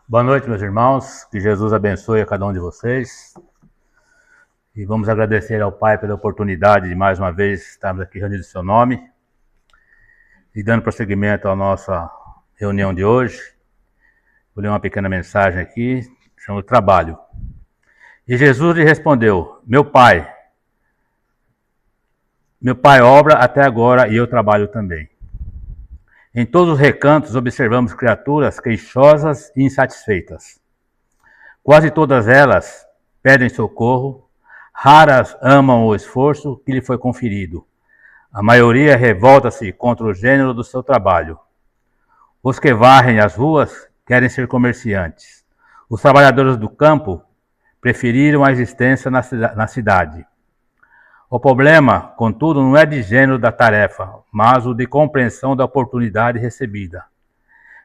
Boa noite, meus irmãos. Que Jesus abençoe a cada um de vocês. E vamos agradecer ao Pai pela oportunidade de mais uma vez estarmos aqui reunidos em seu nome. E dando prosseguimento à nossa reunião de hoje, vou ler uma pequena mensagem aqui, chama Trabalho. E Jesus lhe respondeu: Meu Pai obra até agora e eu trabalho também. Em todos os recantos observamos criaturas queixosas e insatisfeitas. Quase todas elas pedem socorro, raras amam o esforço que lhe foi conferido. A maioria revolta-se contra o gênero do seu trabalho. Os que varrem as ruas querem ser comerciantes. Os trabalhadores do campo preferiram a existência na cidade. O problema, contudo, não é de gênero da tarefa, mas o de compreensão da oportunidade recebida.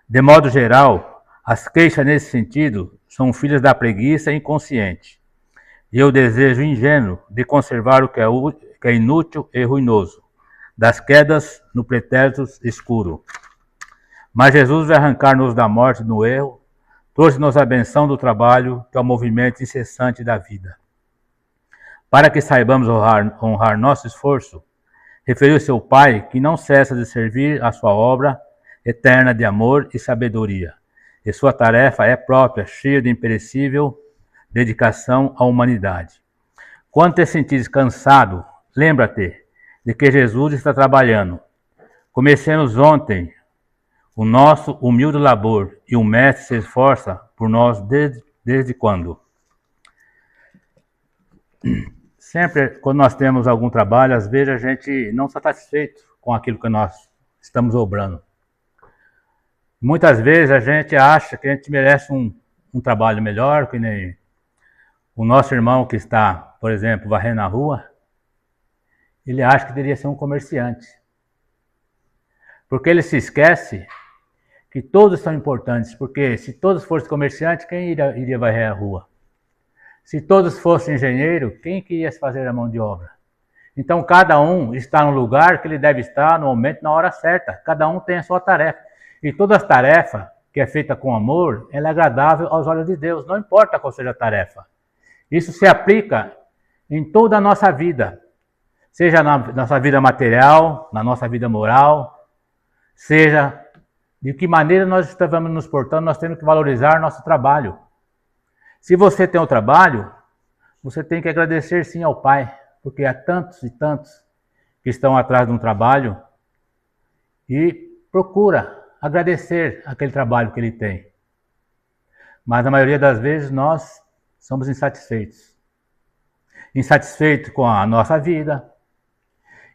De modo geral, as queixas nesse sentido são filhas da preguiça inconsciente e o desejo ingênuo de conservar o que é inútil e ruinoso, das quedas no pretérito escuro. Mas Jesus vai arrancar-nos da morte no erro, trouxe-nos a benção do trabalho, que é o movimento incessante da vida. Para que saibamos honrar nosso esforço, referiu-se ao Pai que não cessa de servir a sua obra eterna de amor e sabedoria. E sua tarefa é própria, cheia de imperecível dedicação à humanidade. Quando te sentires cansado, lembra-te de que Jesus está trabalhando. Comecemos ontem o nosso humilde labor e o Mestre se esforça por nós desde quando? Sempre, quando nós temos algum trabalho, às vezes a gente não está satisfeito com aquilo que nós estamos obrando. Muitas vezes a gente acha que a gente merece um trabalho melhor, que nem o nosso irmão que está, por exemplo, varrendo a rua, ele acha que deveria ser um comerciante. Porque ele se esquece que todos são importantes, porque se todos fossem comerciantes, quem iria varrer a rua? Se todos fossem engenheiro, quem queria fazer a mão de obra? Então cada um está no lugar que ele deve estar no momento, na hora certa. Cada um tem a sua tarefa. E toda tarefa que é feita com amor, ela é agradável aos olhos de Deus, não importa qual seja a tarefa. Isso se aplica em toda a nossa vida, seja na nossa vida material, na nossa vida moral, seja de que maneira nós estamos nos portando, nós temos que valorizar nosso trabalho. Se você tem um trabalho, você tem que agradecer sim ao Pai, porque há tantos e tantos que estão atrás de um trabalho e procura agradecer aquele trabalho que ele tem. Mas na maioria das vezes nós somos insatisfeitos. Insatisfeitos com a nossa vida,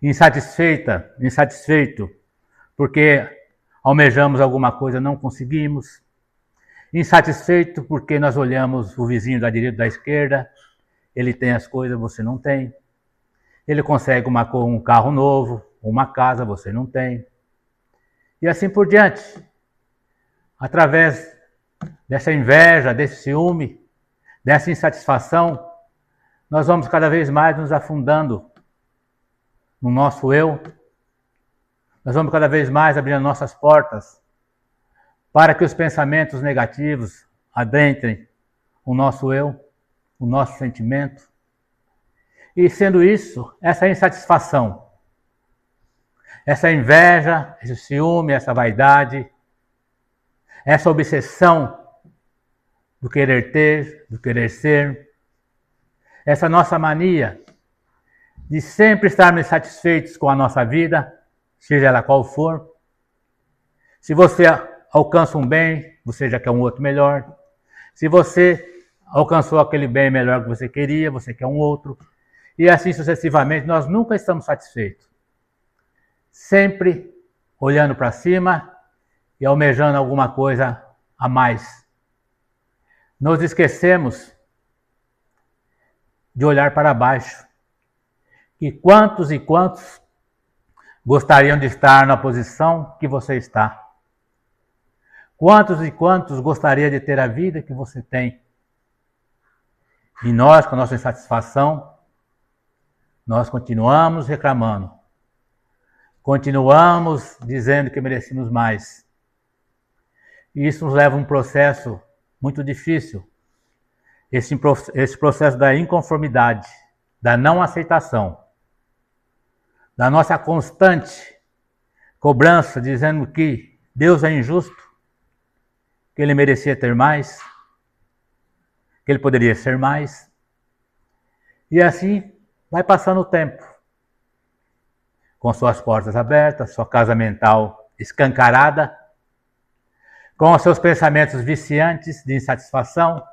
insatisfeito porque almejamos alguma coisa e não conseguimos, insatisfeito porque nós olhamos o vizinho da direita e da esquerda, ele tem as coisas, você não tem. Ele consegue um carro novo, uma casa, você não tem. E assim por diante. Através dessa inveja, desse ciúme, dessa insatisfação, nós vamos cada vez mais nos afundando no nosso eu. Nós vamos cada vez mais abrindo nossas portas para que os pensamentos negativos adentrem o nosso eu, o nosso sentimento. E sendo isso, essa insatisfação, essa inveja, esse ciúme, essa vaidade, essa obsessão do querer ter, do querer ser, essa nossa mania de sempre estarmos satisfeitos com a nossa vida, seja ela qual for. Se você alcança um bem, você já quer um outro melhor. Se você alcançou aquele bem melhor que você queria, você quer um outro. E assim sucessivamente, nós nunca estamos satisfeitos. Sempre olhando para cima e almejando alguma coisa a mais. Nos esquecemos de olhar para baixo. E quantos gostariam de estar na posição que você está? Quantos e quantos gostariam de ter a vida que você tem? E nós, com a nossa insatisfação, nós continuamos reclamando. Continuamos dizendo que merecemos mais. E isso nos leva a um processo muito difícil esse processo da inconformidade, da não aceitação, da nossa constante cobrança, dizendo que Deus é injusto, que Ele merecia ter mais, que Ele poderia ser mais. E assim vai passando o tempo, com suas portas abertas, sua casa mental escancarada, com os seus pensamentos viciantes de insatisfação.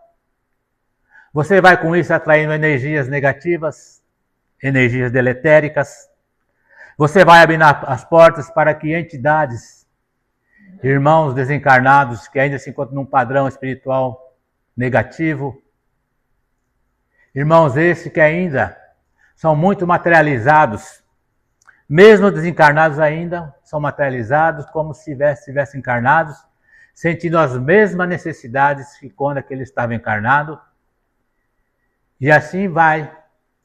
Você vai com isso atraindo energias negativas, energias deletéricas. Você vai abrindo as portas para que entidades, irmãos desencarnados que ainda se encontram num padrão espiritual negativo, irmãos esses que ainda são muito materializados, mesmo desencarnados ainda, são materializados como se estivessem encarnados, sentindo as mesmas necessidades que quando aquele estava encarnado. E assim vai,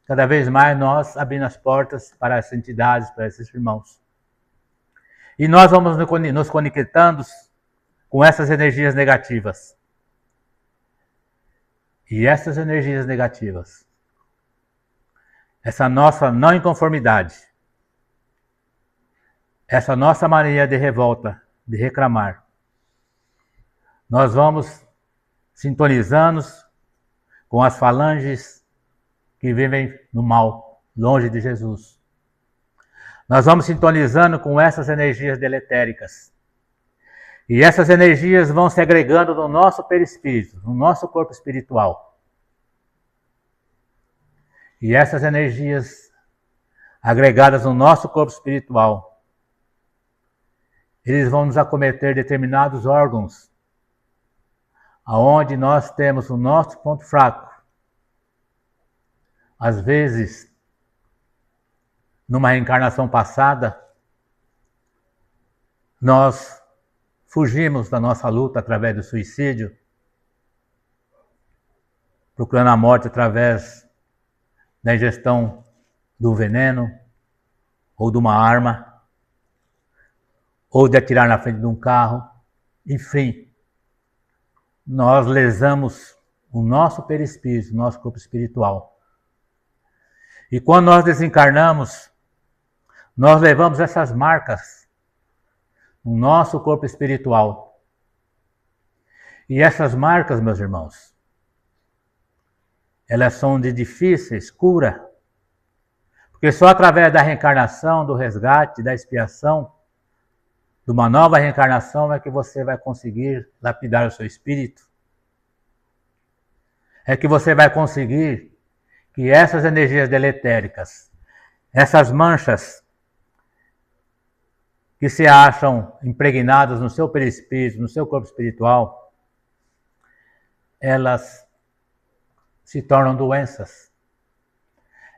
cada vez mais, nós abrindo as portas para essas entidades, para esses irmãos. E nós vamos nos conectando com essas energias negativas. E essas energias negativas, essa nossa não inconformidade, essa nossa mania de revolta, de reclamar, nós vamos sintonizando com as falanges que vivem no mal, longe de Jesus. Nós vamos sintonizando com essas energias deletéricas. E essas energias vão se agregando no nosso perispírito, no nosso corpo espiritual. E essas energias agregadas no nosso corpo espiritual, eles vão nos acometer determinados órgãos, aonde nós temos o nosso ponto fraco. Às vezes, numa reencarnação passada, nós fugimos da nossa luta através do suicídio, procurando a morte através da ingestão do veneno, ou de uma arma, ou de atirar na frente de um carro, enfim. Nós lesamos o nosso perispírito, o nosso corpo espiritual. E quando nós desencarnamos, nós levamos essas marcas no nosso corpo espiritual. E essas marcas, meus irmãos, elas são de difíceis cura, porque só através da reencarnação, do resgate, da expiação, de uma nova reencarnação é que você vai conseguir lapidar o seu espírito. É que você vai conseguir que essas energias deletéricas, essas manchas que se acham impregnadas no seu perispírito, no seu corpo espiritual, elas se tornam doenças.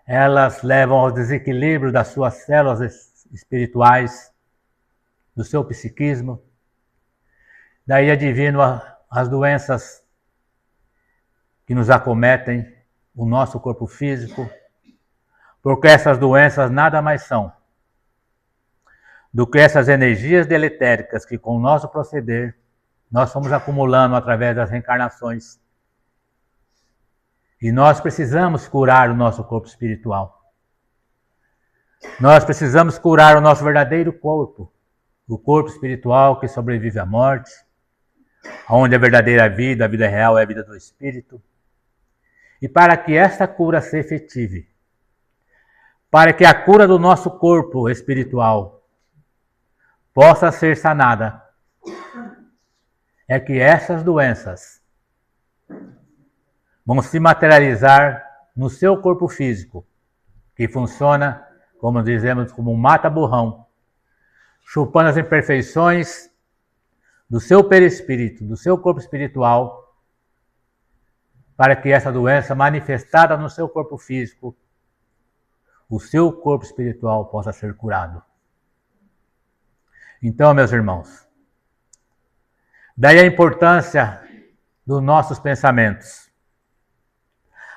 Elas levam ao desequilíbrio das suas células espirituais, do seu psiquismo. Daí advindo as doenças que nos acometem, o nosso corpo físico, porque essas doenças nada mais são do que essas energias deletéricas que com o nosso proceder nós fomos acumulando através das reencarnações. E nós precisamos curar o nosso corpo espiritual. Nós precisamos curar o nosso verdadeiro corpo, o corpo espiritual que sobrevive à morte, onde a verdadeira vida, a vida real é a vida do espírito. E para que esta cura se efetive, para que a cura do nosso corpo espiritual possa ser sanada, é que essas doenças vão se materializar no seu corpo físico, que funciona, como dizemos, como um mata-borrão, chupando as imperfeições do seu perispírito, do seu corpo espiritual, para que essa doença manifestada no seu corpo físico, o seu corpo espiritual possa ser curado. Então, meus irmãos, daí a importância dos nossos pensamentos,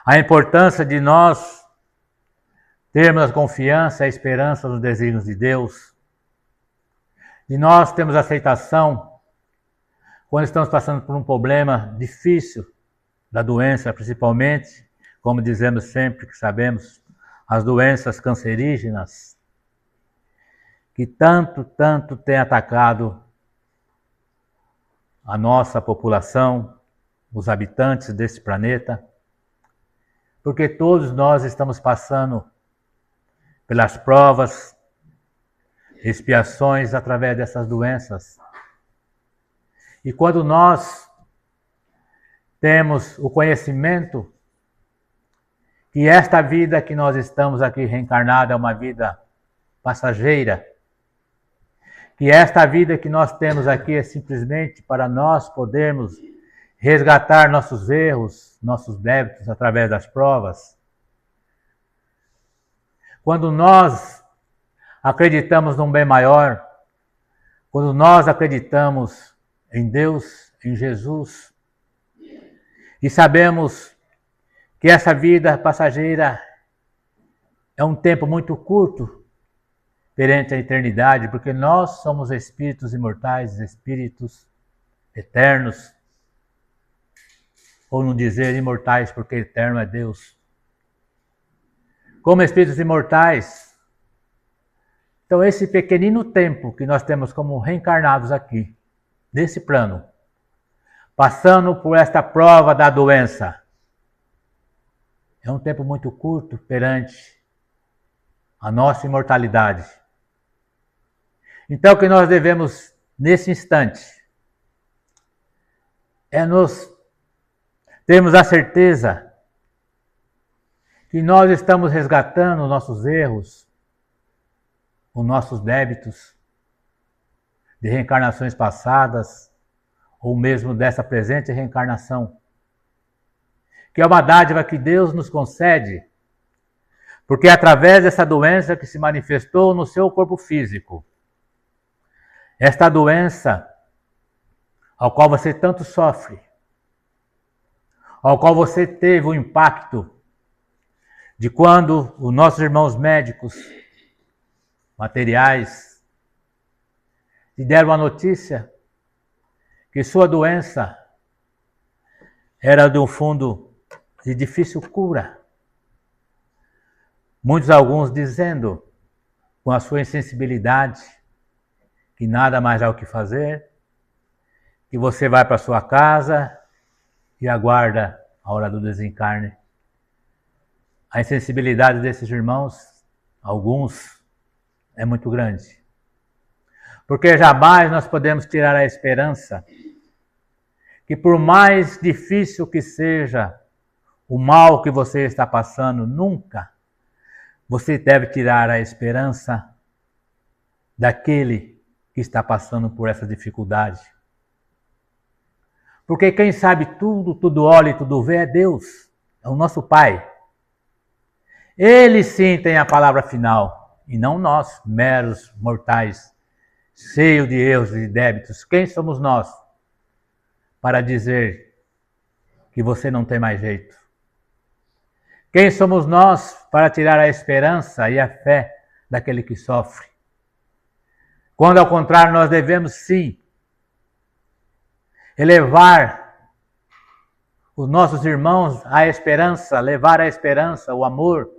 a importância de nós termos a confiança e a esperança nos desígnios de Deus, de nós termos aceitação quando estamos passando por um problema difícil, da doença principalmente, como dizemos sempre que sabemos, as doenças cancerígenas, que tanto tem atacado a nossa população, os habitantes desse planeta, porque todos nós estamos passando pelas provas, expiações através dessas doenças. E quando nós temos o conhecimento que esta vida que nós estamos aqui reencarnada é uma vida passageira, que esta vida que nós temos aqui é simplesmente para nós podermos resgatar nossos erros, nossos débitos através das provas. Quando nós acreditamos num bem maior, quando nós acreditamos em Deus, em Jesus, e sabemos que essa vida passageira é um tempo muito curto perante a eternidade, porque nós somos espíritos imortais, espíritos eternos, ou não dizer imortais, porque eterno é Deus. Como espíritos imortais, então esse pequenino tempo que nós temos como reencarnados aqui, nesse plano, passando por esta prova da doença, é um tempo muito curto perante a nossa imortalidade. Então o que nós devemos, nesse instante, é nos termos a certeza que nós estamos resgatando os nossos erros, os nossos débitos de reencarnações passadas, ou mesmo dessa presente reencarnação, que é uma dádiva que Deus nos concede, porque é através dessa doença que se manifestou no seu corpo físico, esta doença ao qual você tanto sofre, ao qual você teve o impacto de quando os nossos irmãos médicos materiais lhe deram a notícia que sua doença era de um fundo de difícil cura. Alguns dizendo, com a sua insensibilidade, que nada mais há o que fazer, que você vai para sua casa e aguarda a hora do desencarne. A insensibilidade desses irmãos, alguns, é muito grande. Porque jamais nós podemos tirar a esperança que, por mais difícil que seja o mal que você está passando, nunca você deve tirar a esperança daquele que está passando por essa dificuldade. Porque quem sabe tudo, tudo olha e tudo vê é Deus, é o nosso Pai. Ele sim tem a palavra final, e não nós, meros mortais, cheios de erros e débitos. Quem somos nós para dizer que você não tem mais jeito? Quem somos nós para tirar a esperança e a fé daquele que sofre? Quando, ao contrário, nós devemos sim elevar os nossos irmãos à esperança, levar a esperança, o amor,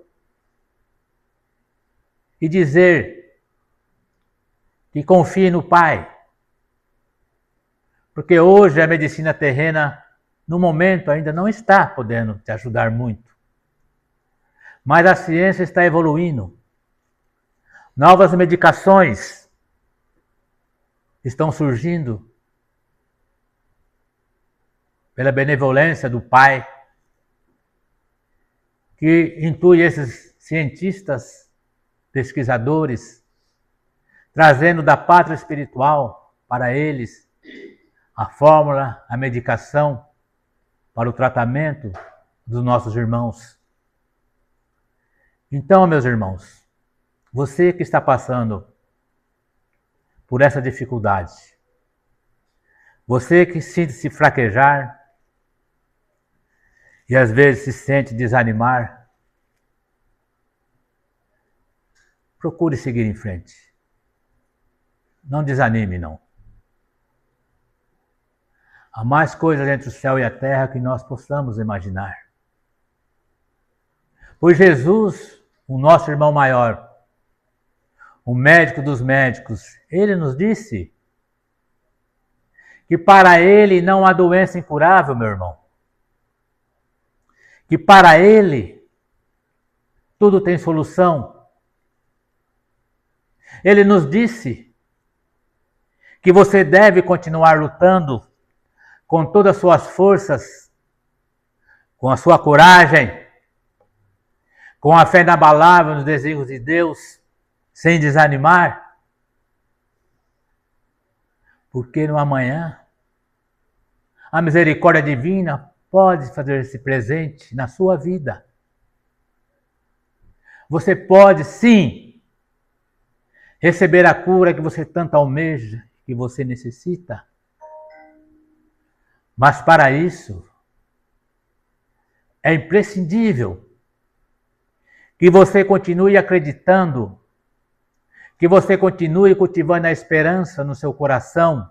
e dizer que confie no Pai. Porque hoje a medicina terrena, no momento, ainda não está podendo te ajudar muito. Mas a ciência está evoluindo. Novas medicações estão surgindo pela benevolência do Pai, que intui esses cientistas, pesquisadores, trazendo da pátria espiritual para eles a fórmula, a medicação para o tratamento dos nossos irmãos. Então, meus irmãos, você que está passando por essa dificuldade, você que sente-se fraquejar e às vezes se sente desanimar, procure seguir em frente. Não desanime, não. Há mais coisas entre o céu e a terra que nós possamos imaginar. Pois Jesus, o nosso irmão maior, o médico dos médicos, ele nos disse que para ele não há doença incurável, meu irmão. Que para ele tudo tem solução. Ele nos disse que você deve continuar lutando com todas as suas forças, com a sua coragem, com a fé inabalável nos desígnios de Deus, sem desanimar. Porque no amanhã, a misericórdia divina pode fazer-se presente na sua vida. Você pode, sim, receber a cura que você tanto almeja, que você necessita. Mas para isso, é imprescindível que você continue acreditando, que você continue cultivando a esperança no seu coração,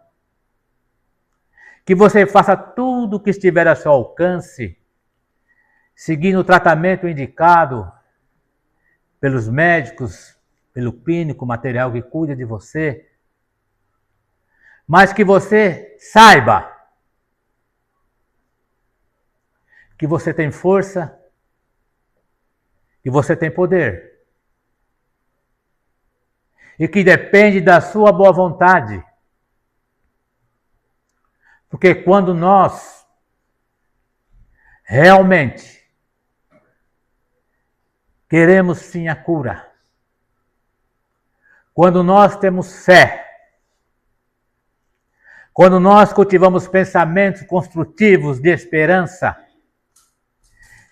que você faça tudo o que estiver a seu alcance, seguindo o tratamento indicado pelos médicos, pelo clínico material que cuida de você, mas que você saiba que você tem força, que você tem poder, e que depende da sua boa vontade. Porque quando nós realmente queremos sim a cura, quando nós temos fé, quando nós cultivamos pensamentos construtivos de esperança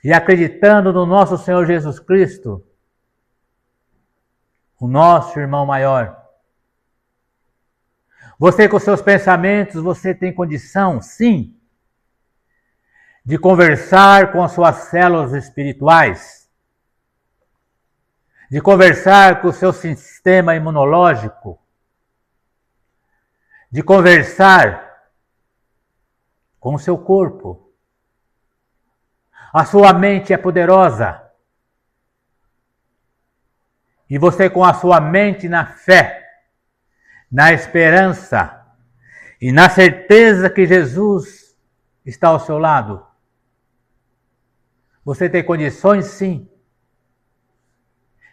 e acreditando no nosso Senhor Jesus Cristo, o nosso irmão maior, você com seus pensamentos, você tem condição, sim, de conversar com as suas células espirituais, de conversar com o seu sistema imunológico, de conversar com o seu corpo. A sua mente é poderosa. E você com a sua mente na fé, na esperança e na certeza que Jesus está ao seu lado, você tem condições sim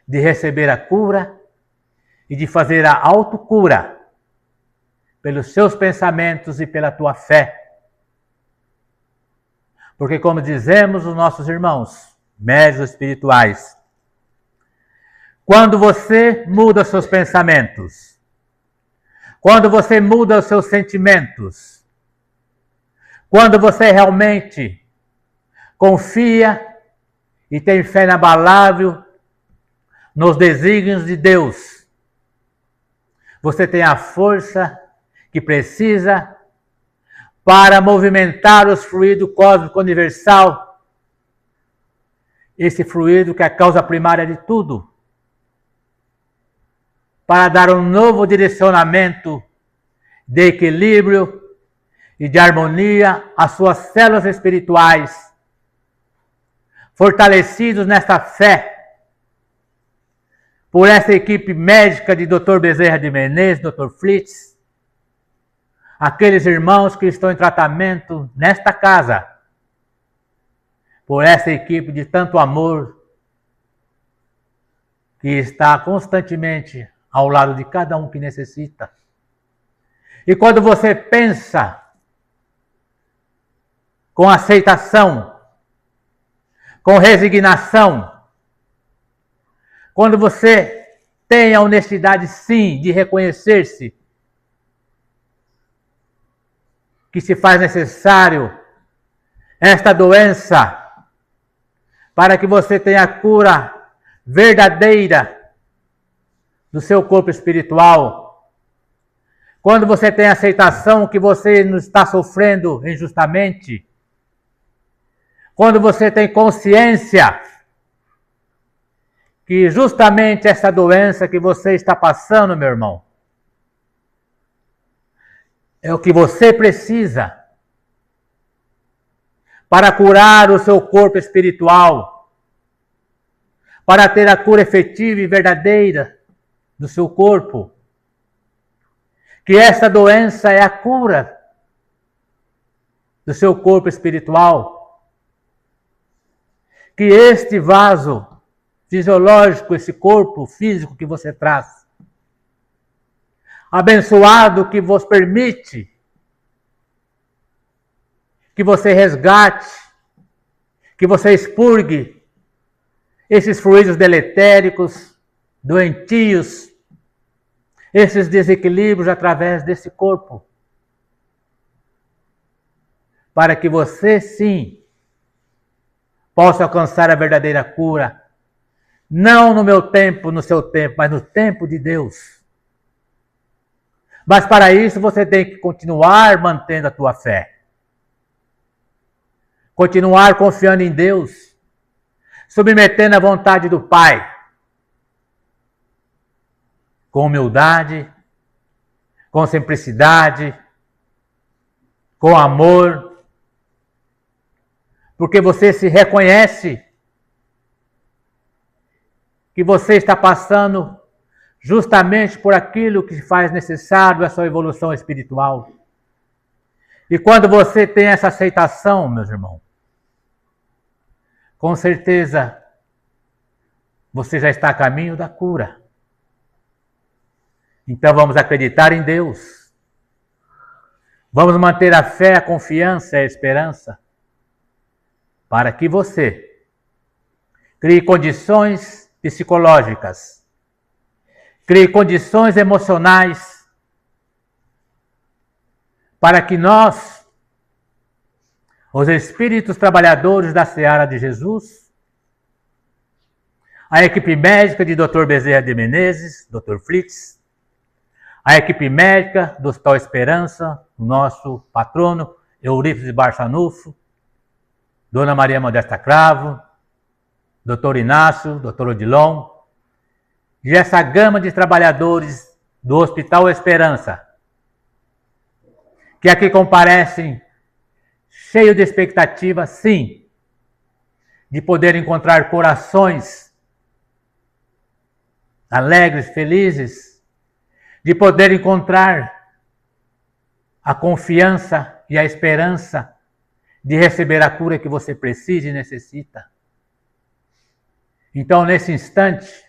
de receber a cura e de fazer a autocura pelos seus pensamentos e pela tua fé. Porque como dizemos os nossos irmãos, médiuns espirituais, quando você muda os seus pensamentos, quando você muda os seus sentimentos, quando você realmente confia e tem fé inabalável nos desígnios de Deus, você tem a força que precisa para movimentar os fluidos cósmico universal, esse fluido que é a causa primária de tudo, para dar um novo direcionamento de equilíbrio e de harmonia às suas células espirituais, fortalecidos nesta fé, por essa equipe médica de Dr. Bezerra de Menezes, Dr. Flitz, aqueles irmãos que estão em tratamento nesta casa, por essa equipe de tanto amor, que está constantemente ao lado de cada um que necessita. E quando você pensa com aceitação, com resignação, quando você tem a honestidade sim de reconhecer-se que se faz necessário esta doença para que você tenha a cura verdadeira do seu corpo espiritual. Quando você tem a aceitação que você não está sofrendo injustamente. Quando você tem consciência que justamente essa doença que você está passando, meu irmão, é o que você precisa para curar o seu corpo espiritual, para ter a cura efetiva e verdadeira do seu corpo. Que esta doença é a cura do seu corpo espiritual. Que este vaso fisiológico, esse corpo físico que você traz, abençoado, que vos permite que você resgate, que você expurgue esses fluidos deletéricos, doentios, esses desequilíbrios através desse corpo, para que você sim possa alcançar a verdadeira cura, não no meu tempo, no seu tempo, mas no tempo de Deus. Mas para isso você tem que continuar mantendo a tua fé. Continuar confiando em Deus, submetendo à vontade do Pai, com humildade, com simplicidade, com amor, porque você se reconhece que você está passando justamente por aquilo que faz necessário a sua evolução espiritual. E quando você tem essa aceitação, meus irmãos, com certeza você já está a caminho da cura. Então vamos acreditar em Deus. Vamos manter a fé, a confiança e a esperança para que você crie condições psicológicas, crie condições emocionais para que nós, os espíritos trabalhadores da Seara de Jesus, a equipe médica de Dr. Bezerra de Menezes, Dr. Fritz, a equipe médica do Hospital Esperança, o nosso patrono, Eurípides Barçanufo, Dona Maria Modesta Cravo, Dr. Inácio, Dr. Odilon, e essa gama de trabalhadores do Hospital Esperança, que aqui comparecem cheio de expectativa, sim, de poder encontrar corações alegres, felizes, de poder encontrar a confiança e a esperança de receber a cura que você precisa e necessita. Então, nesse instante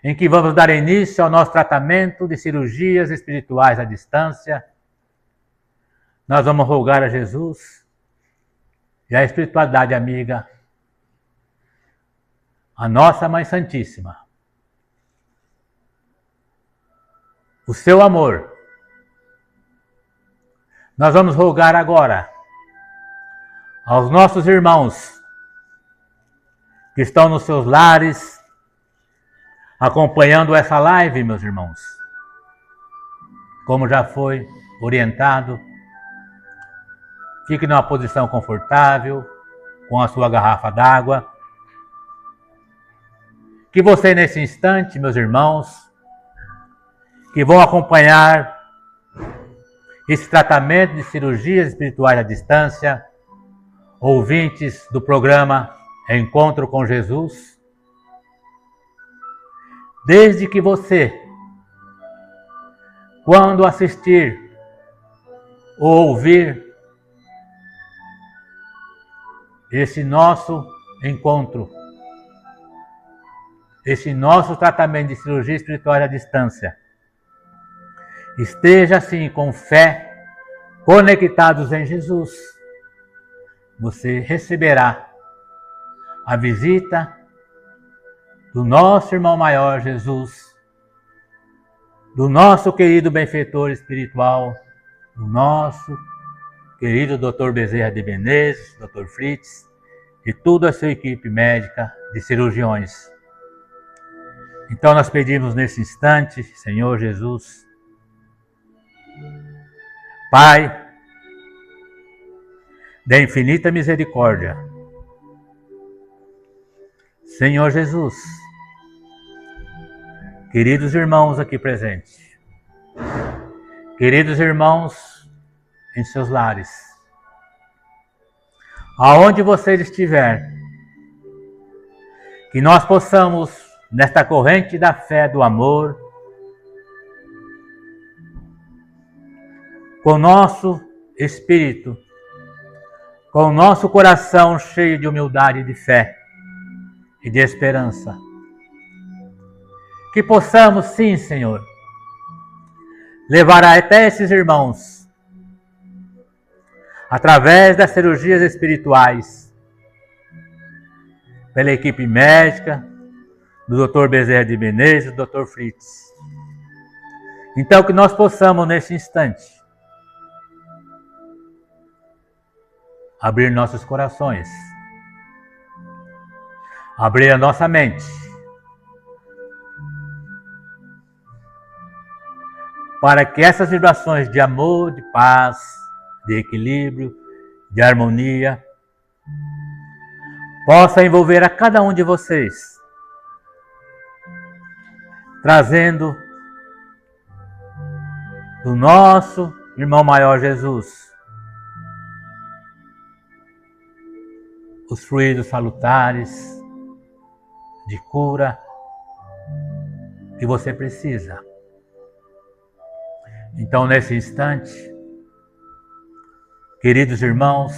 em que vamos dar início ao nosso tratamento de cirurgias espirituais à distância, nós vamos rogar a Jesus e a espiritualidade amiga, a nossa Mãe Santíssima, o seu amor. Nós vamos rogar agora aos nossos irmãos que estão nos seus lares, acompanhando essa live, meus irmãos. Como já foi orientado, fique numa posição confortável, com a sua garrafa d'água. Que você, nesse instante, meus irmãos, que vão acompanhar esse tratamento de cirurgias espirituais à distância, ouvintes do programa Encontro com Jesus, desde que você, quando assistir ou ouvir esse nosso encontro, esse nosso tratamento de cirurgia espiritual à distância, esteja assim com fé, conectados em Jesus, você receberá a visita do nosso irmão maior Jesus, do nosso querido benfeitor espiritual, do nosso querido Dr. Bezerra de Menezes, Dr. Fritz, e toda a sua equipe médica de cirurgiões. Então nós pedimos nesse instante, Senhor Jesus, Pai, da infinita misericórdia, Senhor Jesus, queridos irmãos aqui presentes, queridos irmãos em seus lares, aonde você estiver, que nós possamos, nesta corrente da fé, do amor, com o nosso espírito, com o nosso coração cheio de humildade e de fé e de esperança, que possamos, sim, Senhor, levar até esses irmãos, através das cirurgias espirituais, pela equipe médica, do Dr. Bezerra de Menezes, do Dr. Fritz. Então, que nós possamos, nesse instante, abrir nossos corações, abrir a nossa mente, para que essas vibrações de amor, de paz, de equilíbrio, de harmonia, possam envolver a cada um de vocês, trazendo do nosso irmão maior Jesus os fluidos salutares de cura que você precisa. Então, nesse instante, queridos irmãos,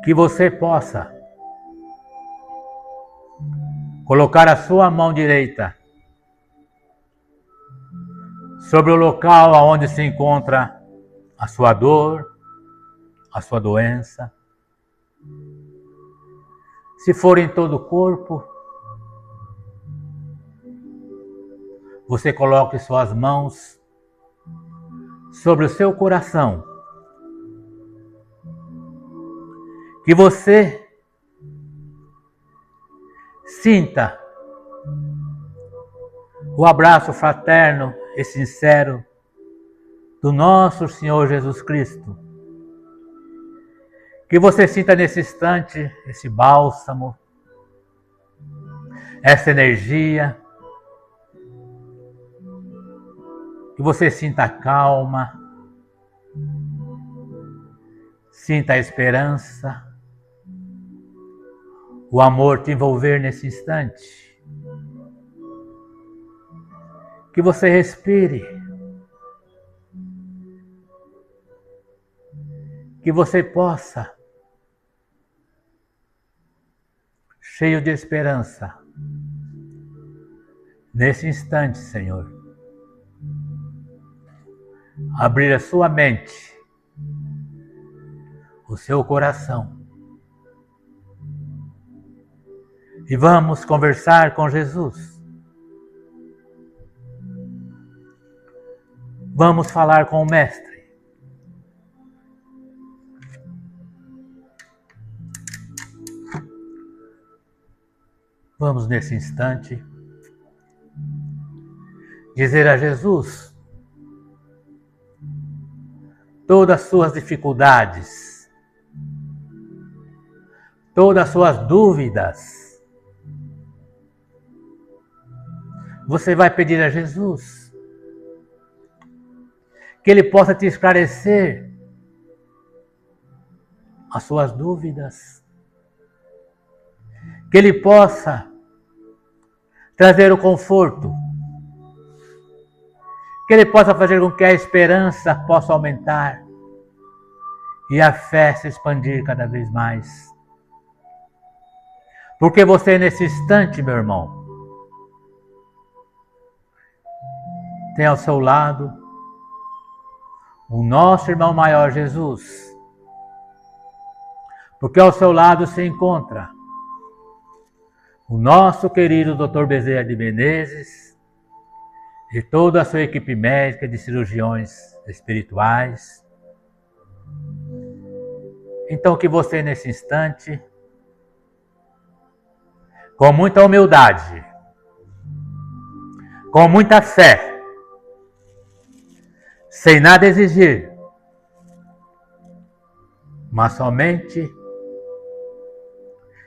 que você possa colocar a sua mão direita sobre o local onde se encontra a sua dor, a sua doença. Se for em todo o corpo, você coloque suas mãos sobre o seu coração. Que você sinta o abraço fraterno e sincero do nosso Senhor Jesus Cristo. Que você sinta nesse instante esse bálsamo, essa energia. Que você sinta a calma, sinta a esperança, o amor te envolver nesse instante. Que você respire. Que você possa, cheio de esperança, nesse instante, Senhor, abrir a sua mente, o seu coração, e vamos conversar com Jesus. Vamos falar com o Mestre. Vamos, nesse instante, dizer a Jesus todas as suas dificuldades, todas as suas dúvidas. Você vai pedir a Jesus que Ele possa te esclarecer as suas dúvidas, que Ele possa trazer o conforto, que Ele possa fazer com que a esperança possa aumentar e a fé se expandir cada vez mais. Porque você, nesse instante, meu irmão, tem ao seu lado o nosso irmão maior Jesus. Porque ao seu lado se encontra o nosso querido Dr. Bezerra de Menezes e toda a sua equipe médica de cirurgiões espirituais. Então, que você, nesse instante, com muita humildade, com muita fé, sem nada exigir, mas somente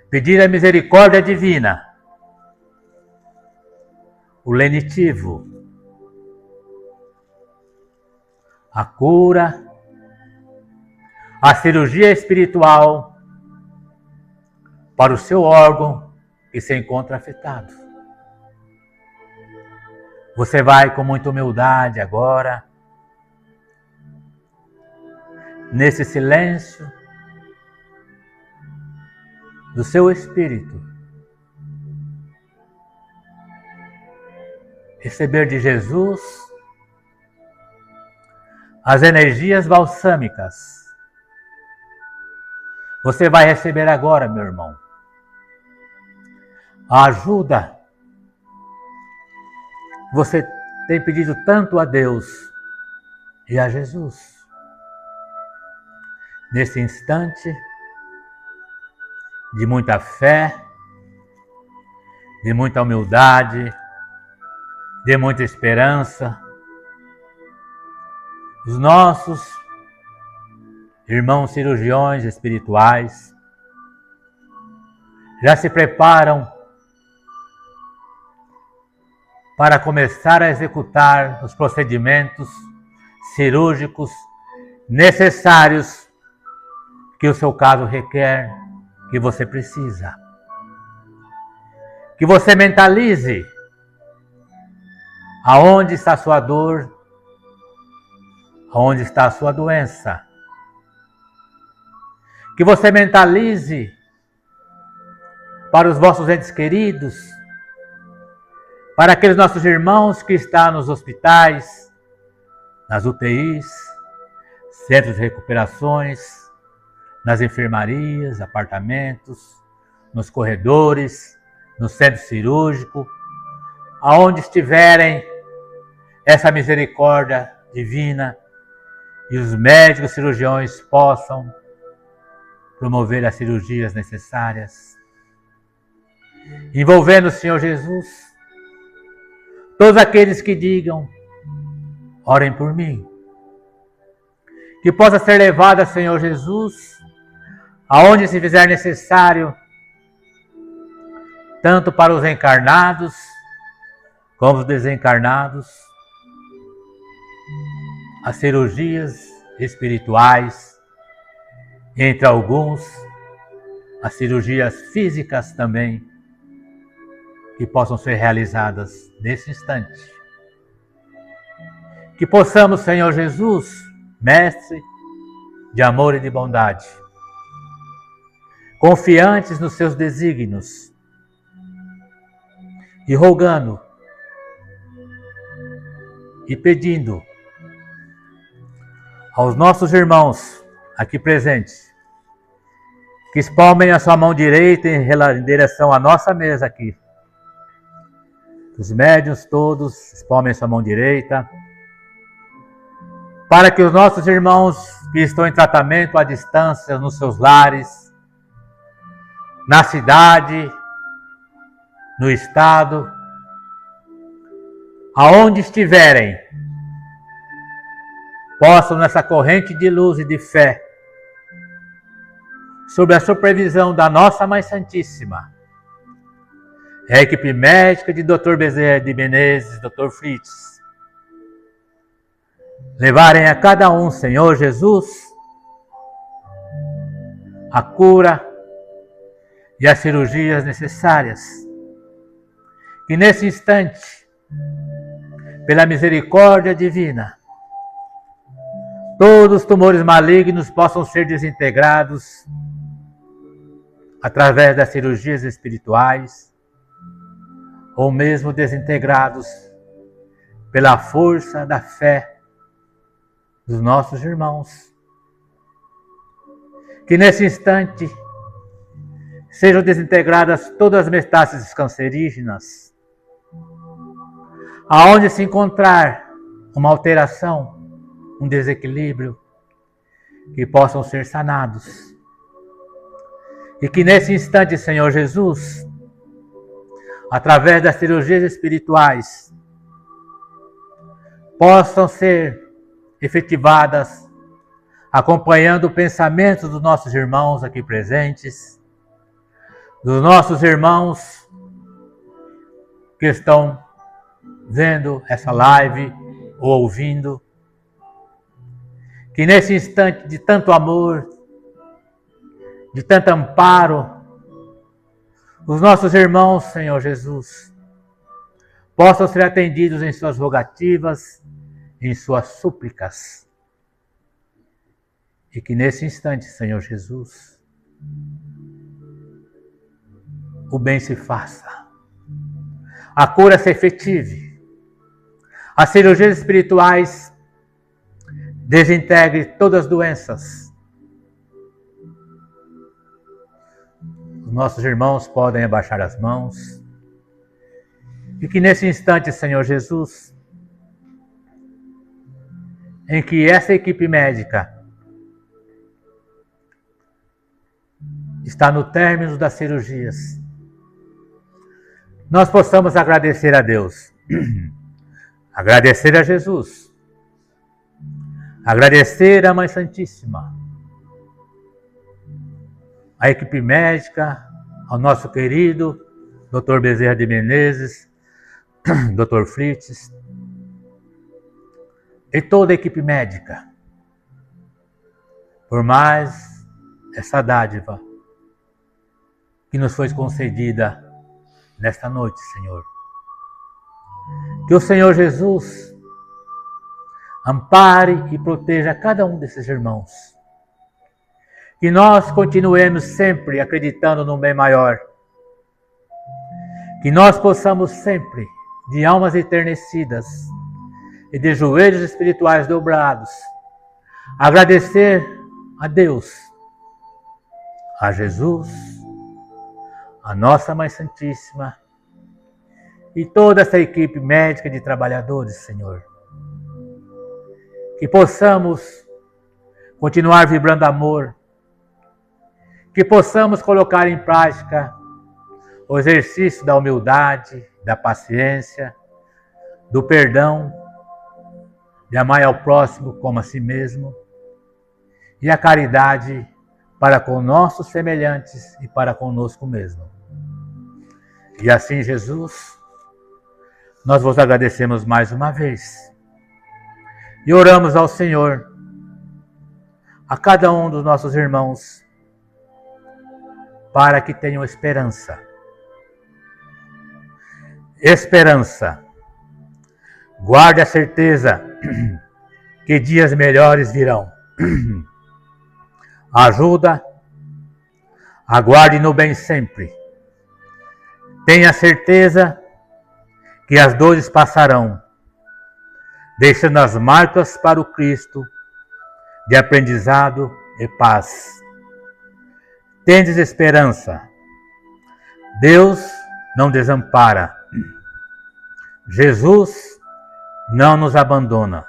pedir a misericórdia divina, o lenitivo, a cura a cirurgia espiritual para o seu órgão que se encontra afetado. Você vai com muita humildade agora, nesse silêncio do seu espírito, receber de Jesus as energias balsâmicas. Você vai receber agora, meu irmão, a ajuda que você tem pedido tanto a Deus e a Jesus. Nesse instante de muita fé, de muita humildade, de muita esperança, os nossos irmãos cirurgiões espirituais já se preparam para começar a executar os procedimentos cirúrgicos necessários que o seu caso requer, que você precisa. Que você mentalize aonde está a sua dor, aonde está a sua doença. Que você mentalize para os vossos entes queridos, para aqueles nossos irmãos que estão nos hospitais, nas UTIs, centros de recuperações, nas enfermarias, apartamentos, nos corredores, no centro cirúrgico, aonde estiverem, essa misericórdia divina e os médicos cirurgiões possam promover as cirurgias necessárias, envolvendo o Senhor Jesus, todos aqueles que digam, orem por mim, que possa ser levado a Senhor Jesus, aonde se fizer necessário, tanto para os encarnados, como os desencarnados, as cirurgias espirituais, entre alguns, as cirurgias físicas também, que possam ser realizadas nesse instante. Que possamos, Senhor Jesus, Mestre de amor e de bondade, confiantes nos seus desígnios e rogando e pedindo aos nossos irmãos aqui presentes que espalmem a sua mão direita em direção à nossa mesa aqui. Os médiuns todos espalmem a sua mão direita, para que os nossos irmãos que estão em tratamento à distância nos seus lares, na cidade, no estado, aonde estiverem, possam nessa corrente de luz e de fé, sob a supervisão da nossa Mãe Santíssima, a equipe médica de Dr. Bezerra de Menezes, Dr. Fritz, levarem a cada um, Senhor Jesus, a cura e as cirurgias necessárias. Que nesse instante, pela misericórdia divina, todos os tumores malignos possam ser desintegrados através das cirurgias espirituais, ou mesmo desintegrados pela força da fé dos nossos irmãos. Que nesse instante sejam desintegradas todas as metástases cancerígenas, aonde se encontrar uma alteração, um desequilíbrio, que possam ser sanados. E que nesse instante, Senhor Jesus, através das cirurgias espirituais, possam ser efetivadas, acompanhando o pensamento dos nossos irmãos aqui presentes, dos nossos irmãos que estão vendo essa live ou ouvindo, que nesse instante de tanto amor, de tanto amparo, os nossos irmãos, Senhor Jesus, possam ser atendidos em suas rogativas, em suas súplicas. E que nesse instante, Senhor Jesus, o bem se faça, a cura se efetive, as cirurgias espirituais desintegre todas as doenças. Os nossos irmãos podem abaixar as mãos. E que nesse instante, Senhor Jesus, em que essa equipe médica está no término das cirurgias, nós possamos agradecer a Deus, agradecer a Jesus, agradecer a Mãe Santíssima, a equipe médica, ao nosso querido Dr. Bezerra de Menezes, Dr. Fritz, e toda a equipe médica, por mais essa dádiva que nos foi concedida nesta noite, Senhor. Que o Senhor Jesus ampare e proteja cada um desses irmãos. Que nós continuemos sempre acreditando no bem maior. Que nós possamos sempre, de almas enternecidas e de joelhos espirituais dobrados, agradecer a Deus, a Jesus, a nossa Mãe Santíssima e toda essa equipe médica de trabalhadores, Senhor. Que possamos continuar vibrando amor, que possamos colocar em prática o exercício da humildade, da paciência, do perdão, de amar ao próximo como a si mesmo, e a caridade para com nossos semelhantes e para conosco mesmo. E assim, Jesus, nós vos agradecemos mais uma vez e oramos ao Senhor, a cada um dos nossos irmãos, para que tenham esperança. Esperança. Guarde a certeza que dias melhores virão. Ajuda, aguarde no bem sempre. Tenha certeza que as dores passarão, deixando as marcas para o Cristo de aprendizado e paz. Tendes esperança. Deus não desampara. Jesus não nos abandona.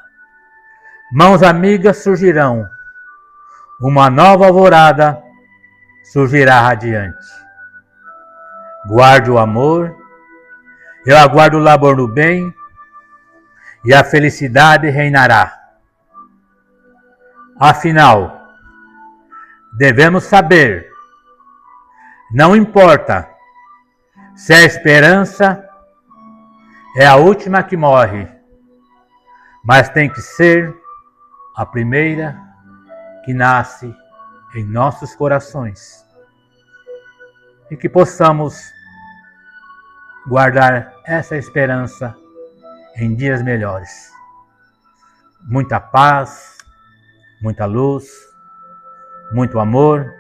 Mãos amigas surgirão. Uma nova alvorada surgirá radiante. Guarde o amor, eu aguardo o labor no bem, e a felicidade reinará. Afinal, devemos saber, não importa se a esperança é a última que morre, mas tem que ser a primeira que nasce em nossos corações. E que possamos guardar essa esperança em dias melhores. Muita paz, muita luz, muito amor.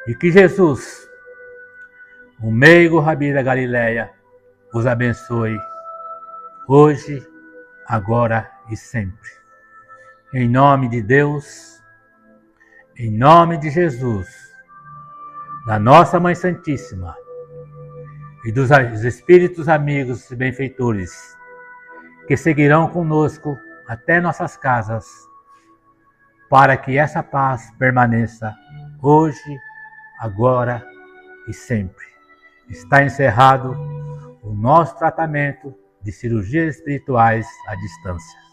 E que Jesus, o meigo Rabi da Galileia, os abençoe hoje, agora e sempre. Em nome de Deus, em nome de Jesus, da nossa Mãe Santíssima e dos Espíritos amigos e benfeitores que seguirão conosco até nossas casas, para que essa paz permaneça hoje, agora e sempre. Está encerrado o nosso tratamento de cirurgias espirituais à distância.